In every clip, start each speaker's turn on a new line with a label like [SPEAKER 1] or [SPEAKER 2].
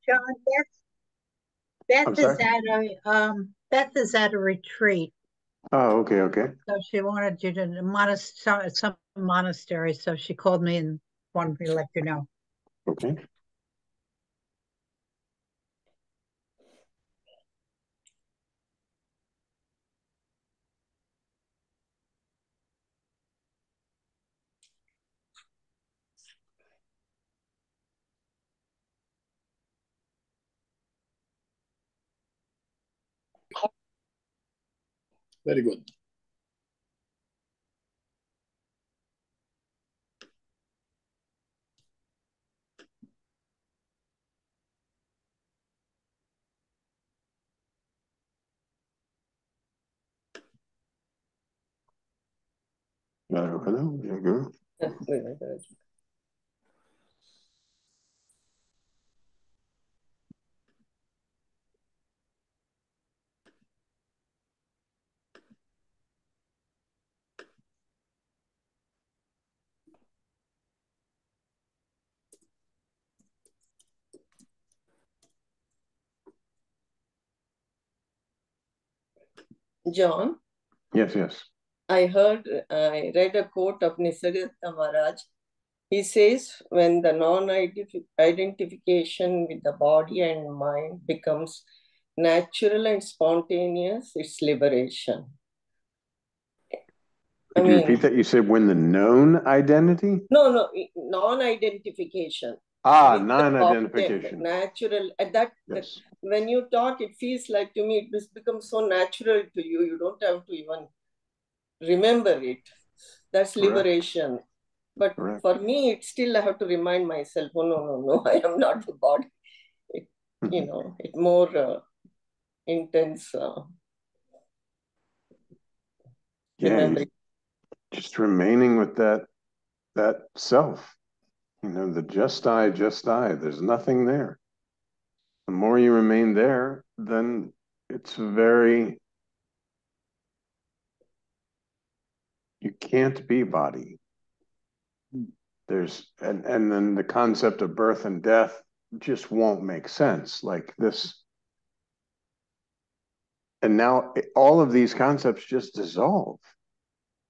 [SPEAKER 1] John,
[SPEAKER 2] I'm sorry?
[SPEAKER 1] Beth is at a retreat,
[SPEAKER 2] Oh, okay, okay.
[SPEAKER 1] so she wanted you to some monastery. So she called me and wanted me to let you know.
[SPEAKER 2] Okay.
[SPEAKER 3] Very good.
[SPEAKER 2] Hello, there you go.
[SPEAKER 4] John,
[SPEAKER 2] Yes, yes.
[SPEAKER 4] I read a quote of Nisargadatta Maharaj. He says, when the non-identification with the body and mind becomes natural and spontaneous, it's liberation.
[SPEAKER 2] Could you repeat that? You said when the known identity?
[SPEAKER 4] No, non-identification.
[SPEAKER 2] Non-identification.
[SPEAKER 4] Natural. Yes. When you talk, it feels like to me, it becomes so natural to you. You don't have to even remember it. That's liberation. But for me, it's still I have to remind myself, oh, no, I am not the body. It's more intense.
[SPEAKER 2] Remembering. Just remaining with that self. The just I. There's nothing there. The more you remain there, then it's very... You can't be body. And then the concept of birth and death just won't make sense. Like this. And now all of these concepts just dissolve.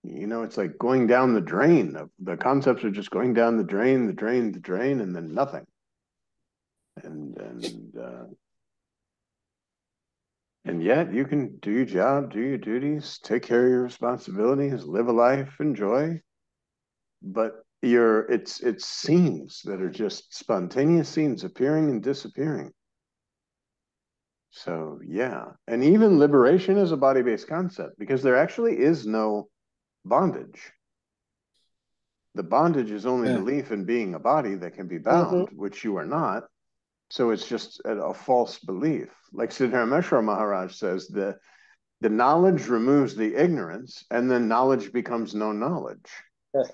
[SPEAKER 2] It's like going down the drain. The concepts are just going down the drain, and then nothing. And yet you can do your job, do your duties, take care of your responsibilities, live a life, enjoy. But it's scenes that are just spontaneous scenes appearing and disappearing. So yeah, and even liberation is a body-based concept because there actually is no bondage. The bondage is only belief in being a body that can be bound, which you are not. So it's just a false belief. Like Siddharameshwar Maharaj says, the knowledge removes the ignorance, and then knowledge becomes no knowledge.
[SPEAKER 4] Right.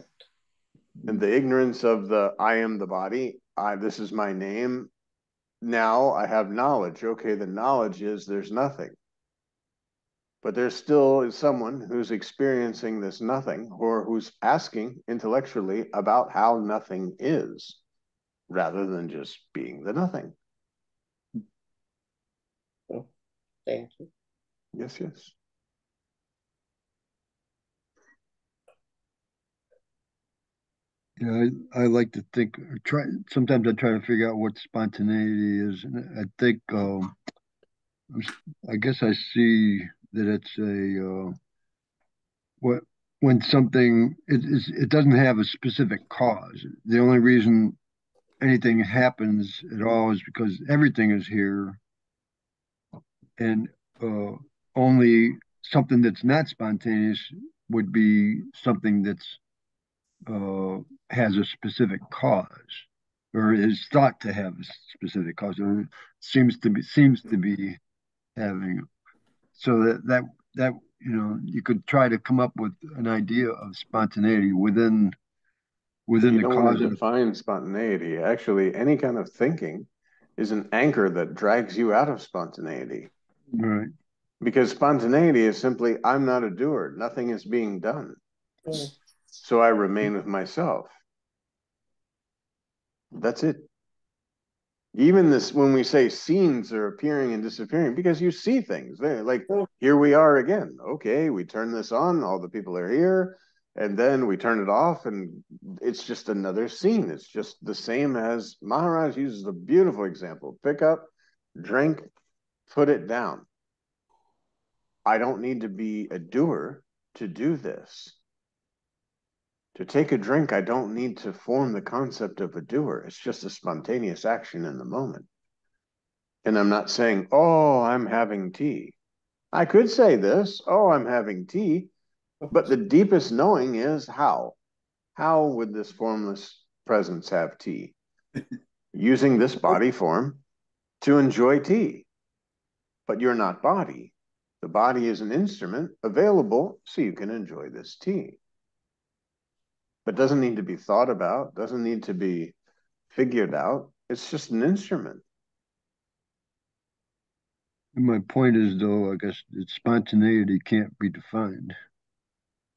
[SPEAKER 2] And the ignorance of I am the body, this is my name. Now I have knowledge. Okay, the knowledge is there's nothing. But there still is someone who's experiencing this nothing, or who's asking intellectually about how nothing is, rather than just being the nothing.
[SPEAKER 4] Thank you.
[SPEAKER 2] Yes, yes.
[SPEAKER 5] Yeah, I like to think, sometimes I try to figure out what spontaneity is. And I think, I guess I see that it's when something, it doesn't have a specific cause. The only reason anything happens at all is because everything is here, and only something that's not spontaneous would be something that's has a specific cause, or is thought to have a specific cause, or seems to be having. So that you could try to come up with an idea of spontaneity within the
[SPEAKER 2] don't
[SPEAKER 5] cause
[SPEAKER 2] want to define spontaneity. Actually, any kind of thinking is an anchor that drags you out of spontaneity.
[SPEAKER 5] Right.
[SPEAKER 2] Because spontaneity is simply, I'm not a doer. Nothing is being done. So I remain with myself. That's it. Even this, when we say scenes are appearing and disappearing, because you see things there, like here we are again. Okay, we turn this on, all the people are here, and then we turn it off, and it's just another scene. It's just the same as Maharaj uses a beautiful example. Pick up, drink, put it down. I don't need to be a doer to do this. To take a drink, I don't need to form the concept of a doer. It's just a spontaneous action in the moment. And I'm not saying, oh, I'm having tea. I could say this, oh, I'm having tea, but the deepest knowing is how. How would this formless presence have tea? Using this body form to enjoy tea. But you're not body. The body is an instrument available so you can enjoy this tea. But doesn't need to be thought about, doesn't need to be figured out. It's just an instrument.
[SPEAKER 5] And my point is, though, I guess that spontaneity can't be defined,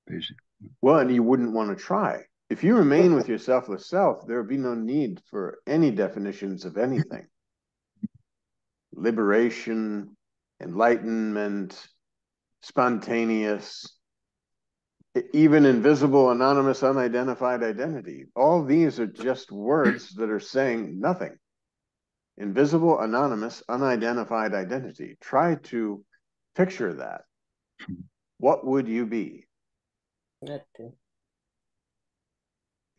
[SPEAKER 5] basically.
[SPEAKER 2] Well, and you wouldn't want to try. If you remain with your selfless self, there would be no need for any definitions of anything. Liberation, enlightenment, spontaneous, even invisible, anonymous, unidentified identity. All these are just words that are saying nothing. Invisible, anonymous, unidentified identity. Try to picture that. What would you be?
[SPEAKER 4] Nothing.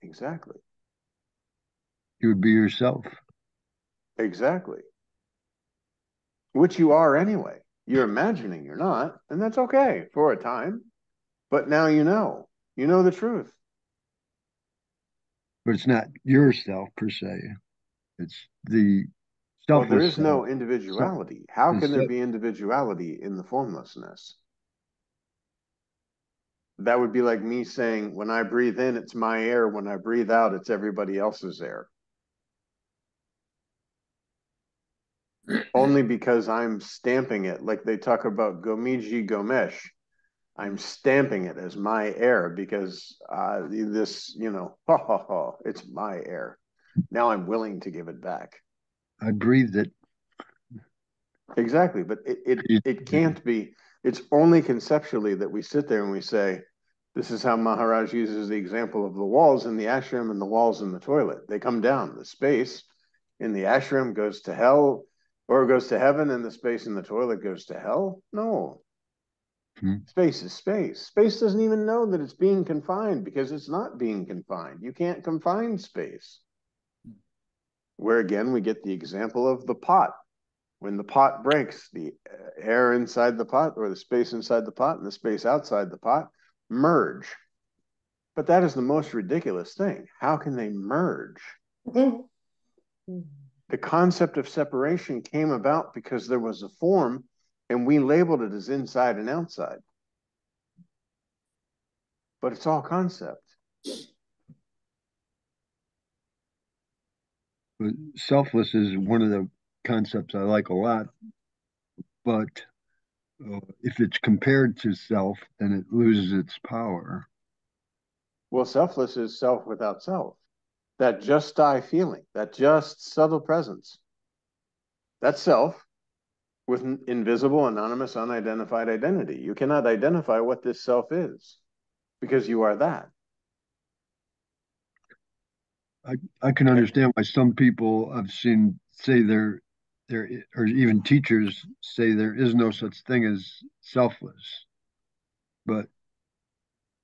[SPEAKER 2] Exactly.
[SPEAKER 5] You would be yourself.
[SPEAKER 2] Exactly. Which you are anyway. You're imagining you're not, and that's okay for a time. But now you know. You know the truth.
[SPEAKER 5] But it's not yourself per se. It's the
[SPEAKER 2] Well, there
[SPEAKER 5] selfless
[SPEAKER 2] is no
[SPEAKER 5] self.
[SPEAKER 2] individuality. How
[SPEAKER 5] The
[SPEAKER 2] can there
[SPEAKER 5] self,
[SPEAKER 2] be individuality in the formlessness? That would be like me saying, when I breathe in, it's my air. When I breathe out, it's everybody else's air. Only because I'm stamping it, like they talk about Gomiji Gomesh. I'm stamping it as my air because this, ha ha ha, it's my air. Now I'm willing to give it back.
[SPEAKER 5] I breathed it.
[SPEAKER 2] Exactly, but it can't be. It's only conceptually that we sit there and we say, this is how Maharaj uses the example of the walls in the ashram and the walls in the toilet. They come down. The space in the ashram goes to hell, or goes to heaven, and the space in the toilet goes to hell. No, space is space. Space doesn't even know that it's being confined because it's not being confined. You can't confine space. Where again, we get the example of the pot. When the pot breaks, the air inside the pot, or the space inside the pot and the space outside the pot, merge. But that is the most ridiculous thing. How can they merge? The concept of separation came about because there was a form and we labeled it as inside and outside. But it's all concept.
[SPEAKER 5] But selfless is one of the concepts I like a lot. But if it's compared to self, then it loses its power.
[SPEAKER 2] Well, selfless is self without self. That just I feeling, that just subtle presence. That's self with invisible, anonymous, unidentified identity. You cannot identify what this self is because you are that.
[SPEAKER 5] I can understand why some people I've seen say there, or even teachers say there is no such thing as selfless. But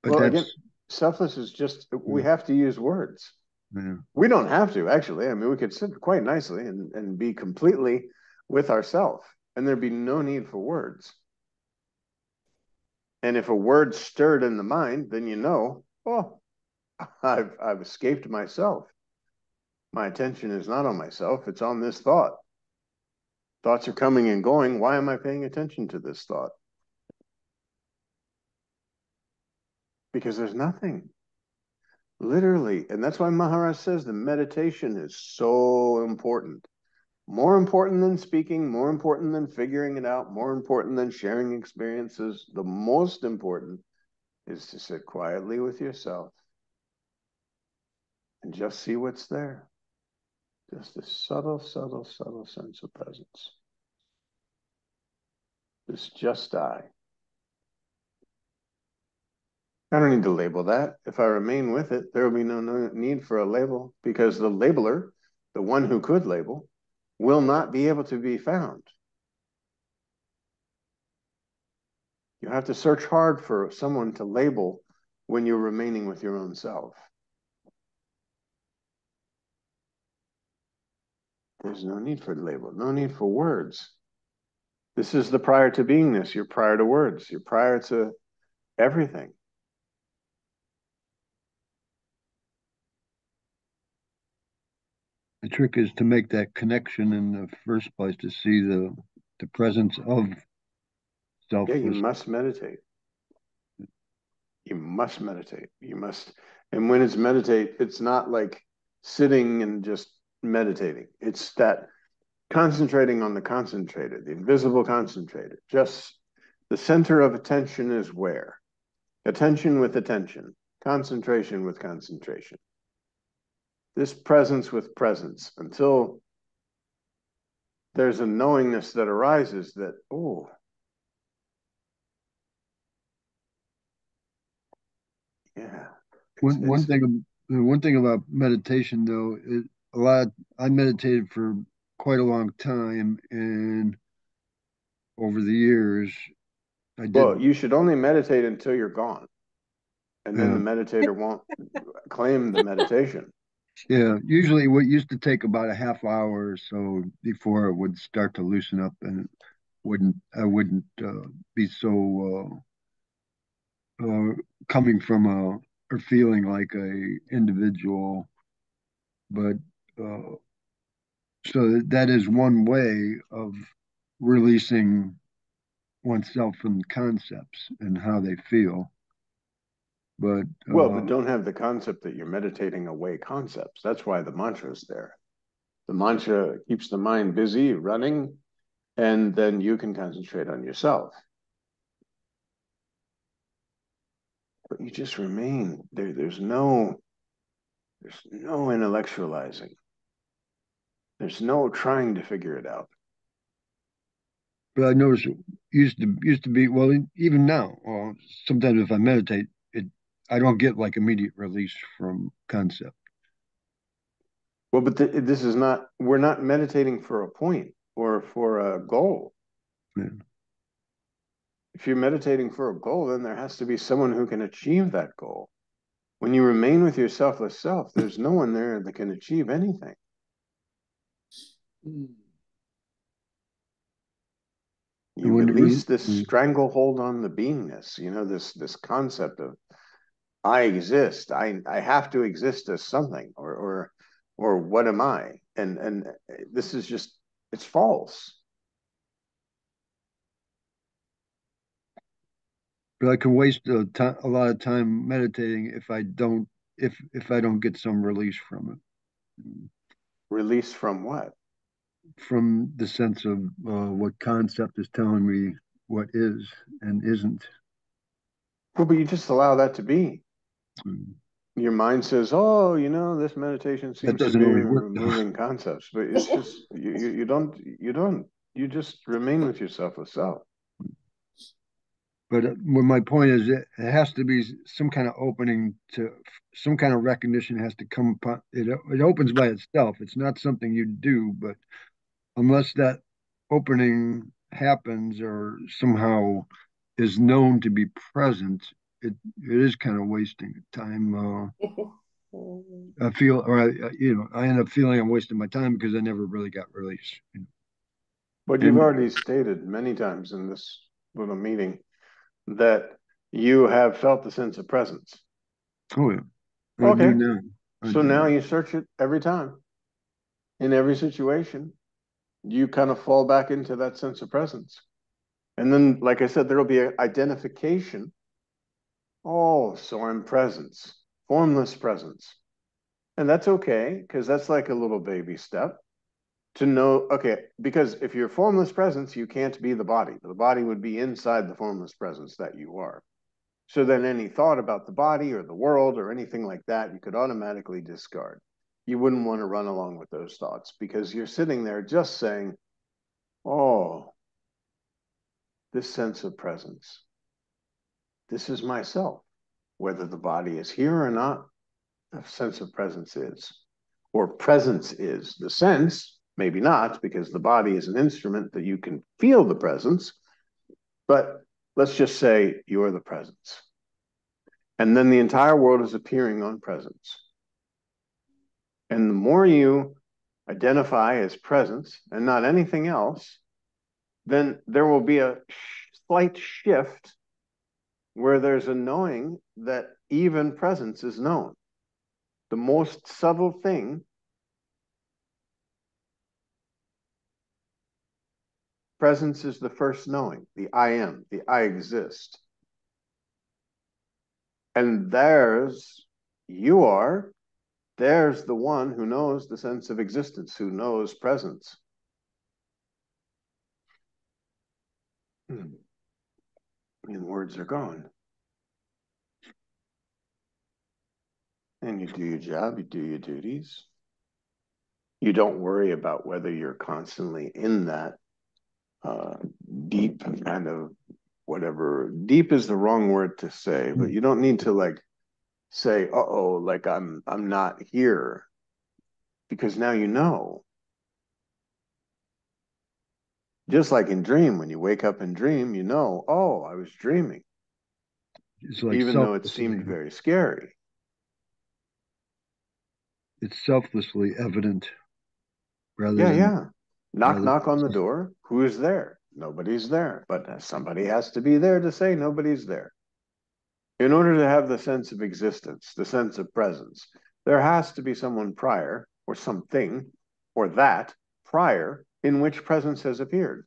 [SPEAKER 2] Well,
[SPEAKER 5] that's
[SPEAKER 2] again, selfless is just, we have to use words.
[SPEAKER 5] yeah.
[SPEAKER 2] We don't have to, actually. I mean, we could sit quite nicely and be completely with ourselves, and there'd be no need for words. And if a word stirred in the mind, then you know, oh, I've escaped myself. My attention is not on myself, it's on this thought. Thoughts are coming and going. Why am I paying attention to this thought? Because there's nothing. Literally. And that's why Maharaj says the meditation is so important. More important than speaking, more important than figuring it out, more important than sharing experiences. The most important is to sit quietly with yourself and just see what's there. Just a subtle, subtle, subtle sense of presence. It's just I. I don't need to label that. If I remain with it, there will be no need for a label, because the labeler, the one who could label, will not be able to be found. You have to search hard for someone to label when you're remaining with your own self. There's no need for label, no need for words. This is the prior to beingness. You're prior to words. You're prior to everything.
[SPEAKER 5] The trick is to make that connection in the first place, to see the presence of selfless.
[SPEAKER 2] Yeah, you must meditate. You must meditate. You must, and when it's meditate, it's not like sitting and just meditating. It's that concentrating on the concentrated, the invisible concentrated. Just the center of attention is where? Attention with attention, concentration with concentration. This presence with presence, until there's a knowingness that arises that, oh, yeah.
[SPEAKER 5] One thing about meditation, though, I meditated for quite a long time, and over the years,
[SPEAKER 2] Well, you should only meditate until you're gone, and then
[SPEAKER 5] Yeah.
[SPEAKER 2] the meditator won't claim the meditation.
[SPEAKER 5] Yeah, usually what used to take about a half hour or so before it would start to loosen up, and I wouldn't be so coming from or feeling like a individual. But so that is one way of releasing oneself from concepts and how they feel. But
[SPEAKER 2] Well, don't have the concept that you're meditating away concepts. That's why the mantra is there. The mantra keeps the mind busy running, and then you can concentrate on yourself. But you just remain there. There's no intellectualizing. There's no trying to figure it out.
[SPEAKER 5] But I noticed it used to be, well, even now, sometimes if I meditate, I don't get like immediate release from concept.
[SPEAKER 2] Well, but this is not, we're not meditating for a point or for a goal.
[SPEAKER 5] Yeah.
[SPEAKER 2] If you're meditating for a goal, then there has to be someone who can achieve that goal. When you remain with your selfless self, there's no one there that can achieve anything. You release this stranglehold on the beingness, this concept of I exist, I have to exist as something, or what am I? And this is just, it's false.
[SPEAKER 5] But I can waste a lot of time meditating if I don't get some release from it.
[SPEAKER 2] Release from what?
[SPEAKER 5] From the sense of what concept is telling me what is and isn't.
[SPEAKER 2] Well, but you just allow that to be. Your mind says, "Oh, this meditation seems to be removing concepts," but it's just you just remain with yourself with self.
[SPEAKER 5] But my point is, it has to be some kind of opening, to some kind of recognition has to come upon it. It opens by itself. It's not something you do, but unless that opening happens or somehow is known to be present, it is kind of wasting time. I feel, or I end up feeling I'm wasting my time because I never really got release.
[SPEAKER 2] But you've already stated many times in this little meeting that you have felt the sense of presence.
[SPEAKER 5] Oh yeah.
[SPEAKER 2] Okay. So now you search it every time. In every situation, you kind of fall back into that sense of presence. And then, like I said, there'll be an identification. Oh, so I'm presence, formless presence. And that's okay, because that's like a little baby step to know, okay, because if you're formless presence, you can't be the body. The body would be inside the formless presence that you are. So then any thought about the body or the world or anything like that, you could automatically discard. you wouldn't want to run along with those thoughts because you're sitting there just saying, oh, this sense of presence, this is myself. Whether the body is here or not, the sense of presence is. Or presence is. The sense, maybe not, because the body is an instrument that you can feel the presence, but let's just say you're the presence. And then the entire world is appearing on presence. And the more you identify as presence and not anything else, then there will be a slight shift where there's a knowing that even presence is known. The most subtle thing, presence is the first knowing, the I am, the I exist. And you are, there's the one who knows the sense of existence, who knows presence. And words are gone. And you do your job, you do your duties. You don't worry about whether you're constantly in that deep kind of whatever. Deep is the wrong word to say, but you don't need to like say, uh-oh, like I'm not here. Because now you know. Just like in dream, when you wake up and dream, you know, oh, I was dreaming.
[SPEAKER 5] It's like
[SPEAKER 2] even though it seemed very scary.
[SPEAKER 5] It's selflessly evident rather
[SPEAKER 2] Yeah,
[SPEAKER 5] than
[SPEAKER 2] yeah. Knock,
[SPEAKER 5] rather
[SPEAKER 2] knock on the
[SPEAKER 5] than
[SPEAKER 2] door. Who is there? Nobody's there. But somebody has to be there to say nobody's there. In order to have the sense of existence, the sense of presence, there has to be someone prior, or something, or that prior, in which presence has appeared.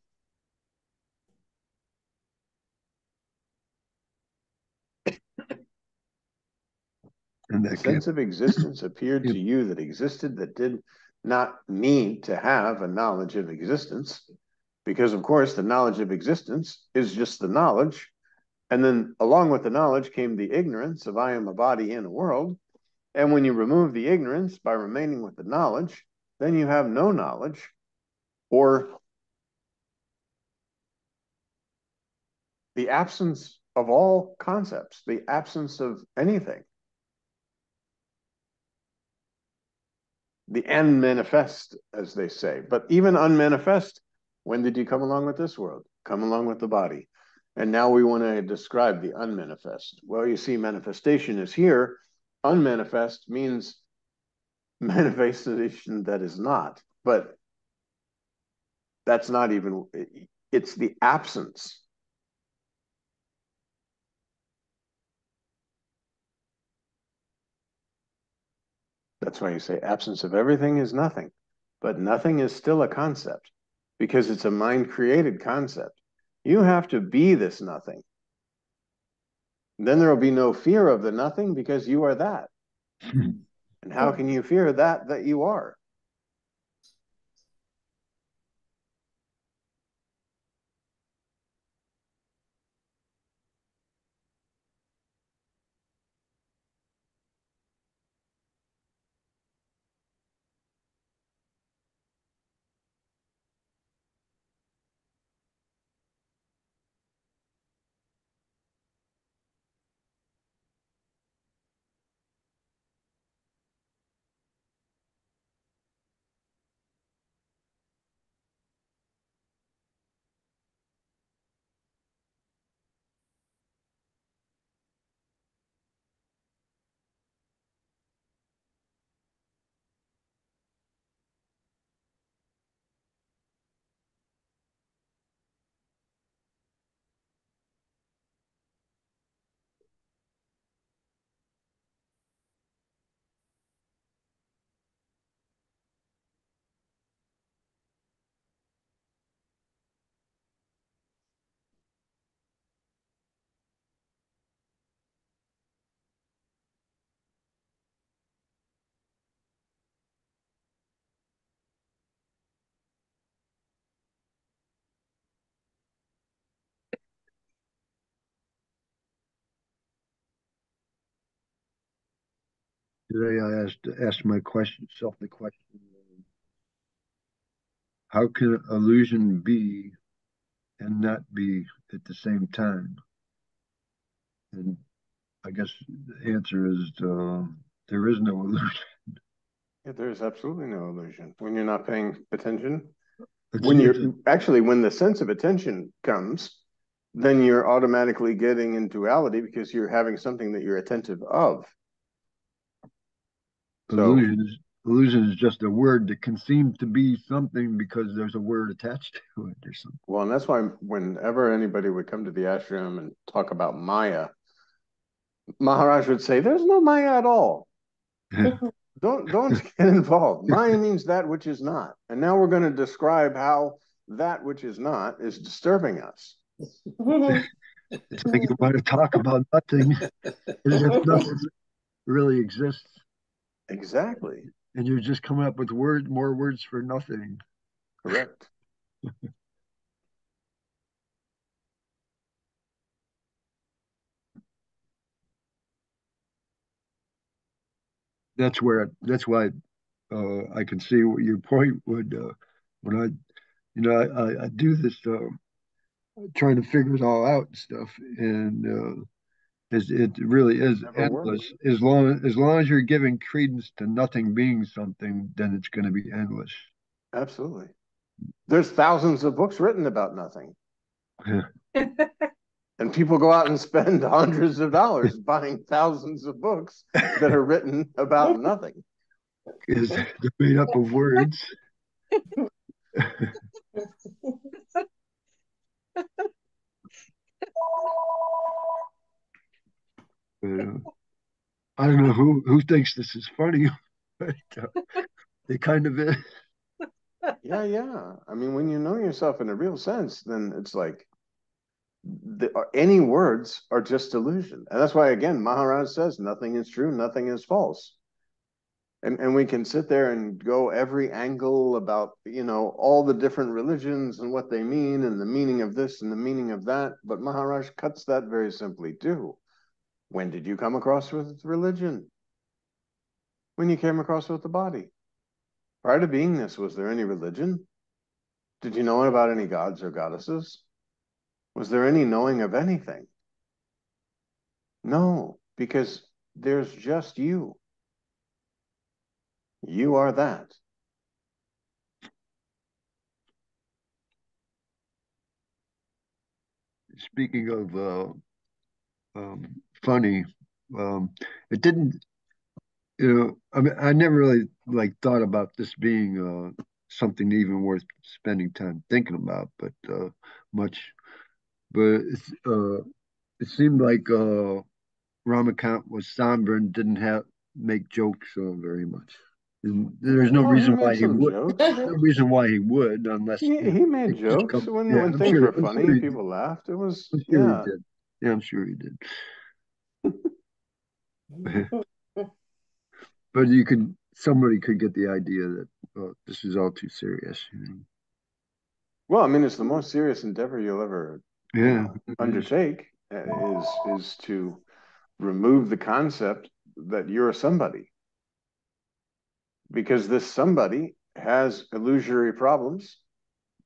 [SPEAKER 5] and
[SPEAKER 2] The
[SPEAKER 5] that
[SPEAKER 2] sense of existence appeared to you that existed, that did not need to have a knowledge of existence, because of course the knowledge of existence is just the knowledge. And then along with the knowledge came the ignorance of I am a body in a world. And when you remove the ignorance by remaining with the knowledge, then you have no knowledge, or the absence of all concepts, the absence of anything. The unmanifest, as they say. But even unmanifest, when did you come along with this world? Come along with the body. And now we want to describe the unmanifest. Well, you see, manifestation is here. Unmanifest means manifestation that is not. But that's not even, it's the absence. That's why you say absence of everything is nothing. But nothing is still a concept because it's a mind-created concept. You have to be this nothing. Then there will be no fear of the nothing because you are that. And how can you fear that you are?
[SPEAKER 5] Today I asked myself the question, how can illusion be and not be at the same time? And I guess the answer is there is no illusion.
[SPEAKER 2] Yeah, there's absolutely no illusion when you're not paying attention.
[SPEAKER 5] It's,
[SPEAKER 2] When
[SPEAKER 5] it's,
[SPEAKER 2] you're actually, when the sense of attention comes, then you're automatically getting into duality because you're having something that you're attentive of. So,
[SPEAKER 5] illusion is just a word that can seem to be something because there's a word attached to it or something.
[SPEAKER 2] well, and that's why whenever anybody would come to the ashram and talk about Maya, Maharaj would say, "There's no Maya at all. Don't get involved. Maya means that which is not. And now we're going to describe how that which is not is disturbing us."
[SPEAKER 5] It's like you want to talk about nothing as if nothing really exists.
[SPEAKER 2] Exactly.
[SPEAKER 5] And you're just coming up with more words for nothing.
[SPEAKER 2] Correct.
[SPEAKER 5] That's why I can see what your point would when I do this trying to figure it all out and stuff, and it really is endless. As long as you're giving credence to nothing being something, then it's going to be endless.
[SPEAKER 2] Absolutely. There's thousands of books written about nothing. And people go out and spend hundreds of dollars buying thousands of books that are written about nothing.
[SPEAKER 5] Because they're made up of words. I don't know who thinks this is funny, but it kind of is.
[SPEAKER 2] Yeah. I mean, when you know yourself in a real sense, then it's like any words are just illusion. And that's why, again, Maharaj says nothing is true, nothing is false. And we can sit there and go every angle about, all the different religions and what they mean and the meaning of this and the meaning of that. But Maharaj cuts that very simply too. When did you come across with religion? When you came across with the body. Prior to beingness, was there any religion? Did you know about any gods or goddesses? Was there any knowing of anything? No, because there's just you. You are that.
[SPEAKER 5] Speaking of funny, it didn't, I mean, I never really thought about this being something even worth spending time thinking about, but much. But it seemed like Ramakant was somber and didn't make jokes very much. And there's no reason why he would. No reason why he would, unless
[SPEAKER 2] he made jokes when things were funny. People laughed. It was
[SPEAKER 5] I'm sure he did. Yeah, I'm sure he did. But somebody could get the idea that this is all too serious.
[SPEAKER 2] Well, I mean, it's the most serious endeavor you'll ever undertake is to remove the concept that you're somebody. Because this somebody has illusory problems,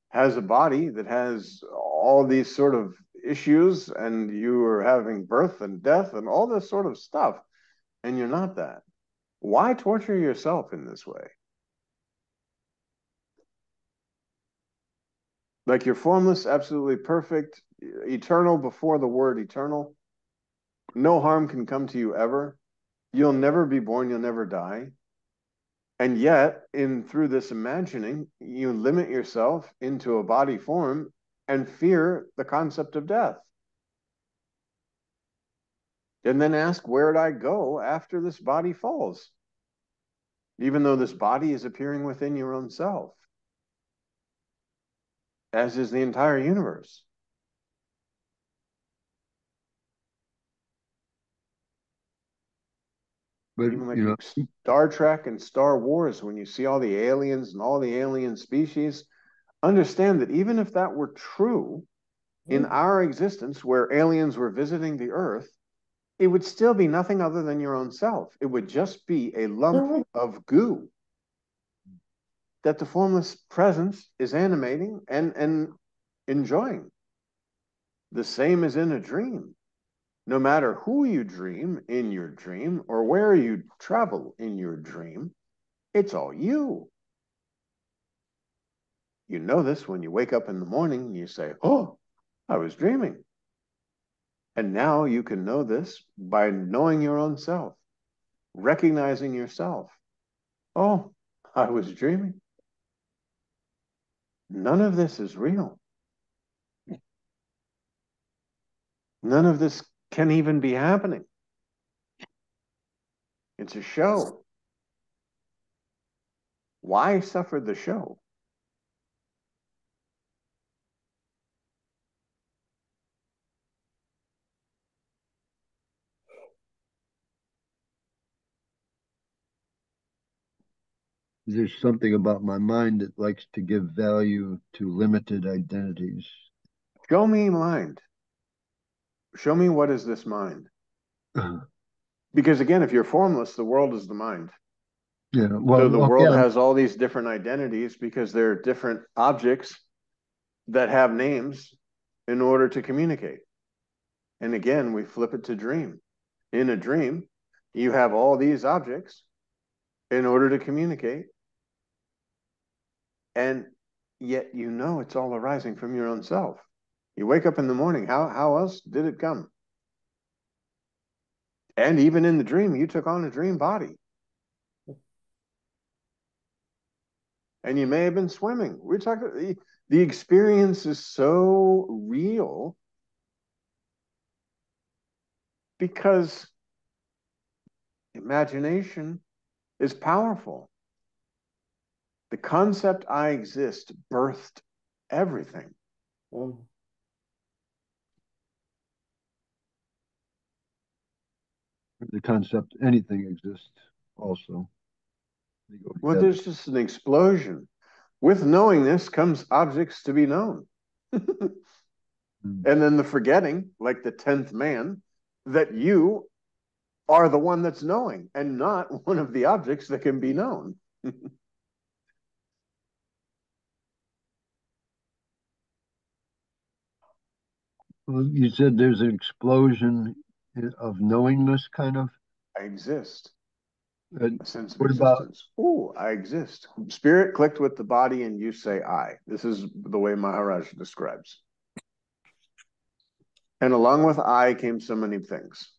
[SPEAKER 2] has a body that has all these sort of issues, and you are having birth and death and all this sort of stuff, and you're not that. Why torture yourself in this way? Like you're formless, absolutely perfect, eternal before the word eternal. No harm can come to you ever. You'll never be born, you'll never die. And yet, through this imagining, you limit yourself into a body form and fear the concept of death. And then ask, where'd I go after this body falls? Even though this body is appearing within your own self, as is the entire universe. But even Star Trek and Star Wars, when you see all the aliens and all the alien species, understand that even if that were true in our existence, where aliens were visiting the Earth, it would still be nothing other than your own self. It would just be a lump of goo that the formless presence is animating and enjoying. The same as in a dream. No matter who you dream in your dream or where you travel in your dream, it's all you. You know this when you wake up in the morning and you say, oh, I was dreaming. And now you can know this by knowing your own self, recognizing yourself. Oh, I was dreaming. None of this is real. None of this can even be happening. It's a show. Why suffer the show?
[SPEAKER 5] There's something about my mind that likes to give value to limited identities.
[SPEAKER 2] Show me mind. Show me what is this mind. Because again, if you're formless, the world is the mind.
[SPEAKER 5] Yeah, well,
[SPEAKER 2] so the world
[SPEAKER 5] okay.
[SPEAKER 2] has all these different identities because they're different objects that have names in order to communicate. And again, we flip it to dream. In a dream, you have all these objects in order to communicate. And yet you know it's all arising from your own self. You wake up in the morning, how else did it come? And even in the dream, you took on a dream body. And you may have been swimming. We're talking, the experience is so real because imagination is powerful. The concept I exist birthed everything.
[SPEAKER 5] The concept anything exists also.
[SPEAKER 2] Well, there's just an explosion. With knowing this comes objects to be known. And then the forgetting, like the 10th man, that you are the one that's knowing and not one of the objects that can be known.
[SPEAKER 5] Well, you said there's an explosion of knowingness, kind of.
[SPEAKER 2] I exist. A sense of
[SPEAKER 5] What
[SPEAKER 2] existence. Oh, I exist. Spirit clicked with the body and you say I. This is the way Maharaj describes. And along with I came so many things.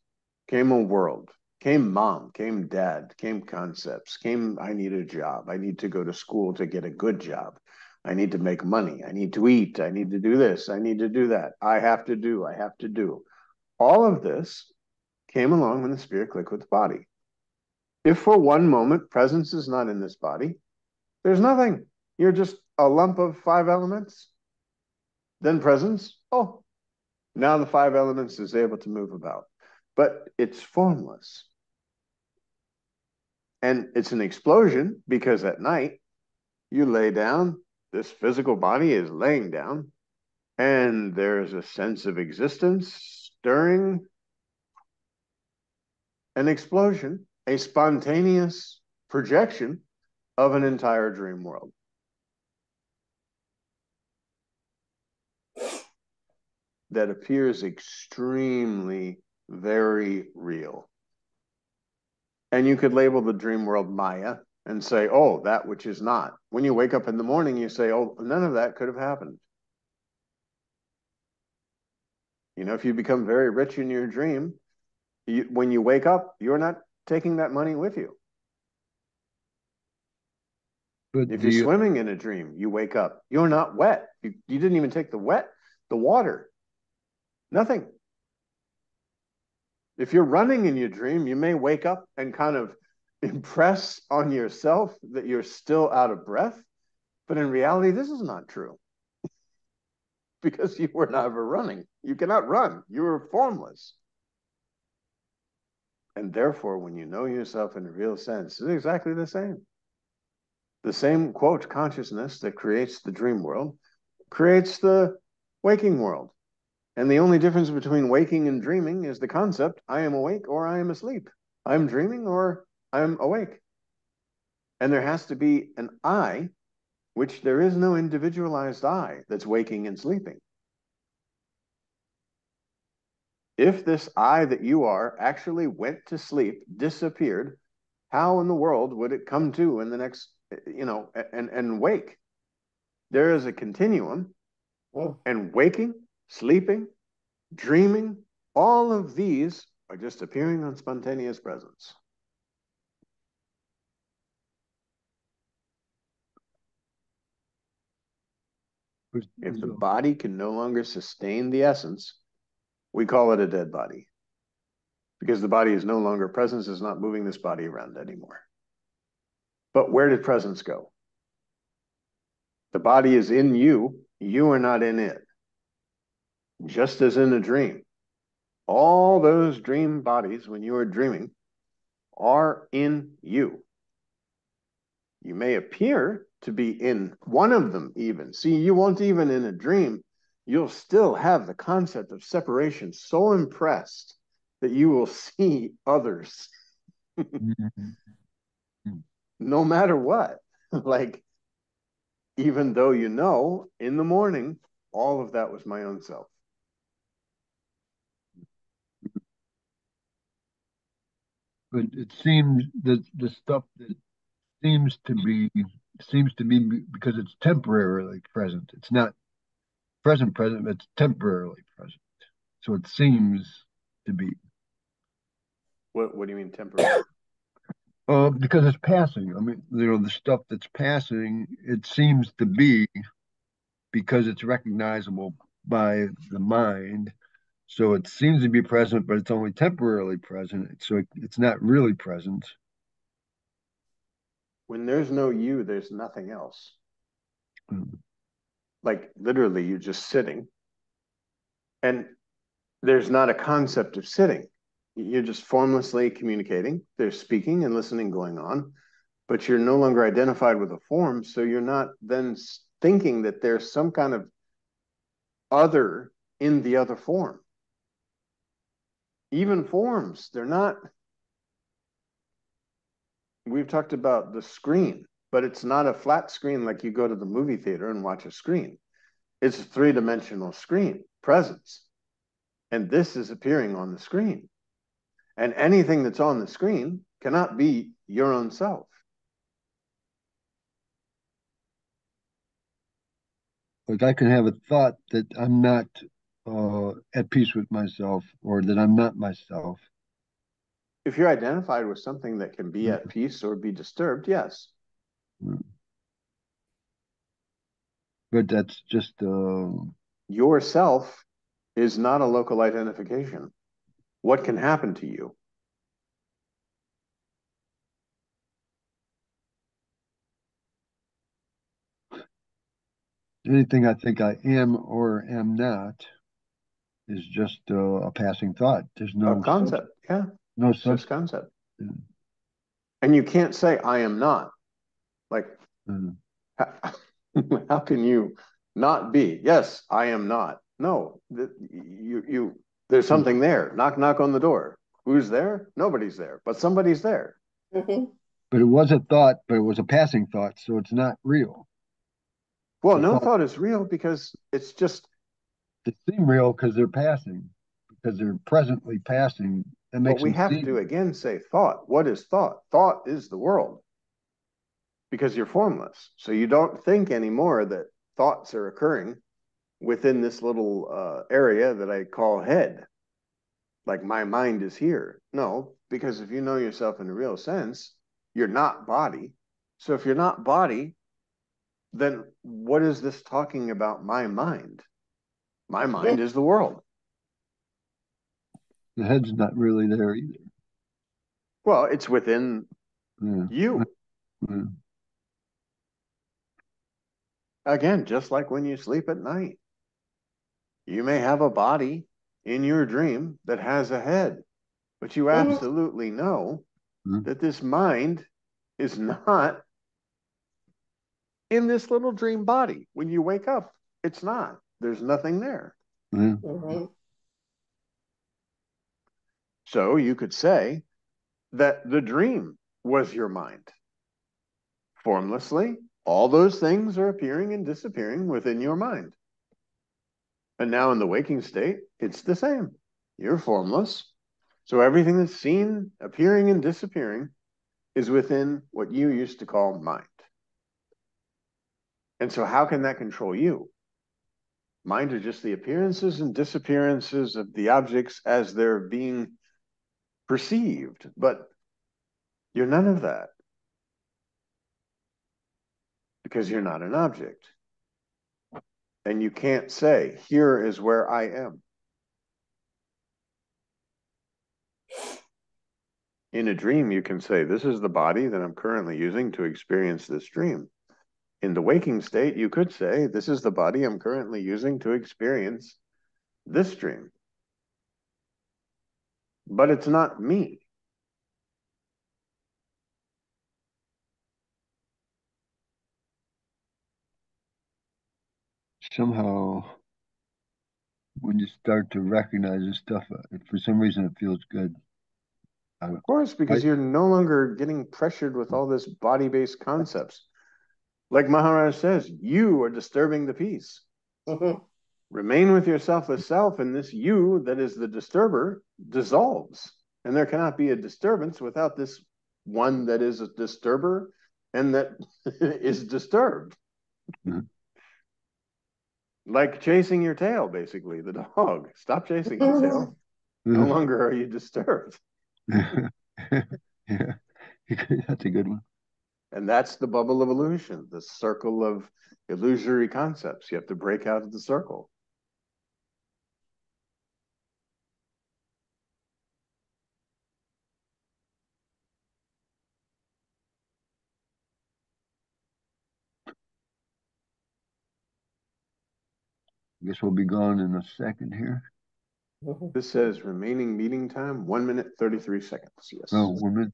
[SPEAKER 2] Came a world, came mom, came dad, came concepts, came I need a job. I need to go to school to get a good job. I need to make money. I need to eat. I need to do this. I need to do that. I have to do. I have to do. All of this came along when the spirit clicked with the body. If for one moment presence is not in this body, there's nothing. You're just a lump of 5 elements. Then presence, oh, now the 5 elements is able to move about. But it's formless. And it's an explosion because at night you lay down, this physical body is laying down, and there's a sense of existence stirring, an explosion, a spontaneous projection of an entire dream world. That appears extremely, very real. And you could label the dream world Maya and say, oh, that which is not. When you wake up in the morning, you say, oh, none of that could have happened. You know, if you become very rich in your dream, when you wake up, you're not taking that money with you. But if you're swimming in a dream, you wake up, you're not wet. You didn't even take the water. Nothing. If you're running in your dream, you may wake up and kind of impress on yourself that you're still out of breath. But in reality, this is not true. Because you were never running. You cannot run. You were formless. And therefore, when you know yourself in a real sense, it's exactly the same. The same, quote, consciousness that creates the dream world creates the waking world. And the only difference between waking and dreaming is the concept, I am awake or I am asleep. I'm dreaming or I'm awake. And there has to be an I, which there is no individualized I that's waking and sleeping. If this I that you are actually went to sleep, disappeared, how in the world would it come to in the next, and wake? There is a continuum, and waking, sleeping, dreaming, all of these are just appearing on spontaneous presence. If the body can no longer sustain the essence, we call it a dead body. Because the body is no longer, presence is not moving this body around anymore. But where did presence go? The body is in you, you are not in it. Just as in a dream. All those dream bodies, when you are dreaming, are in you. You may appear to be in one of them even. See, you won't even in a dream, you'll still have the concept of separation so impressed that you will see others. No matter what. Like, even though you know, in the morning, all of that was my own self.
[SPEAKER 5] But it seems that the stuff that seems to be because it's temporarily present. It's not present, it's temporarily present. So it seems to be.
[SPEAKER 2] What do you mean temporary?
[SPEAKER 5] Because it's passing. I mean, the stuff that's passing, it seems to be because it's recognizable by the mind. So it seems to be present, but it's only temporarily present. So it's not really present.
[SPEAKER 2] When there's no you, there's nothing else. Like literally, you're just sitting. And there's not a concept of sitting. You're just formlessly communicating. There's speaking and listening going on, but you're no longer identified with a form. So you're not then thinking that there's some kind of other in the other form. Even forms, they're not. We've talked about the screen, but it's not a flat screen like you go to the movie theater and watch a screen. It's a three-dimensional screen, presence. And this is appearing on the screen. And anything that's on the screen cannot be your own self.
[SPEAKER 5] Like I can have a thought that I'm not at peace with myself or that I'm not myself.
[SPEAKER 2] If you're identified with something that can be at peace or be disturbed, yes.
[SPEAKER 5] But that's just
[SPEAKER 2] yourself is not a local identification. What can happen to you?
[SPEAKER 5] Anything I think I am or am not is just a passing thought. There's no
[SPEAKER 2] concept. Yeah.
[SPEAKER 5] No
[SPEAKER 2] such just concept. Yeah. And you can't say I am not. Like, how can you not be? Yes, I am not. No, there's something there. Knock, knock on the door. Who's there? Nobody's there, but somebody's there.
[SPEAKER 5] But it was a thought, but it was a passing thought, so it's not real.
[SPEAKER 2] Well, no thought is real because it's just.
[SPEAKER 5] They seem real because they're passing, because they're presently passing. That makes
[SPEAKER 2] but we have to again say thought. What is thought? Thought is the world. Because you're formless. So you don't think anymore that thoughts are occurring within this little area that I call head. Like my mind is here. No, because if you know yourself in a real sense, you're not body. So if you're not body, then what is this talking about my mind? My mind is the world.
[SPEAKER 5] The head's not really there either.
[SPEAKER 2] Well, it's within you. Again, just like when you sleep at night, you may have a body in your dream that has a head, but you absolutely know that this mind is not in this little dream body. When you wake up, it's not. There's nothing there.
[SPEAKER 5] Yeah.
[SPEAKER 4] Mm-hmm.
[SPEAKER 2] So you could say that the dream was your mind. Formlessly, all those things are appearing and disappearing within your mind. And now in the waking state, it's the same. You're formless. So everything that's seen, appearing and disappearing is within what you used to call mind. And so how can that control you? Mind are just the appearances and disappearances of the objects as they're being perceived, but you're none of that because you're not an object. And you can't say, here is where I am. In a dream, you can say, this is the body that I'm currently using to experience this dream. In the waking state, you could say, this is the body I'm currently using to experience this dream. But it's not me.
[SPEAKER 5] Somehow, when you start to recognize this stuff, for some reason it feels good.
[SPEAKER 2] Of course, because you're no longer getting pressured with all this body-based concepts. Like Maharaj says, you are disturbing the peace.
[SPEAKER 4] Mm-hmm.
[SPEAKER 2] Remain with your selfless self, and this you that is the disturber dissolves. And there cannot be a disturbance without this one that is a disturber and that is disturbed.
[SPEAKER 5] Mhm.
[SPEAKER 2] Like chasing your tail, basically, the dog. Stop chasing your tail. No longer are you disturbed.
[SPEAKER 5] Yeah, that's a good one.
[SPEAKER 2] And that's the bubble of illusion, the circle of illusory concepts. You have to break out of the circle.
[SPEAKER 5] I guess we'll be gone in a second here.
[SPEAKER 2] This says remaining meeting time, 1 minute, 33 seconds. Yes.
[SPEAKER 5] Oh, 1 minute.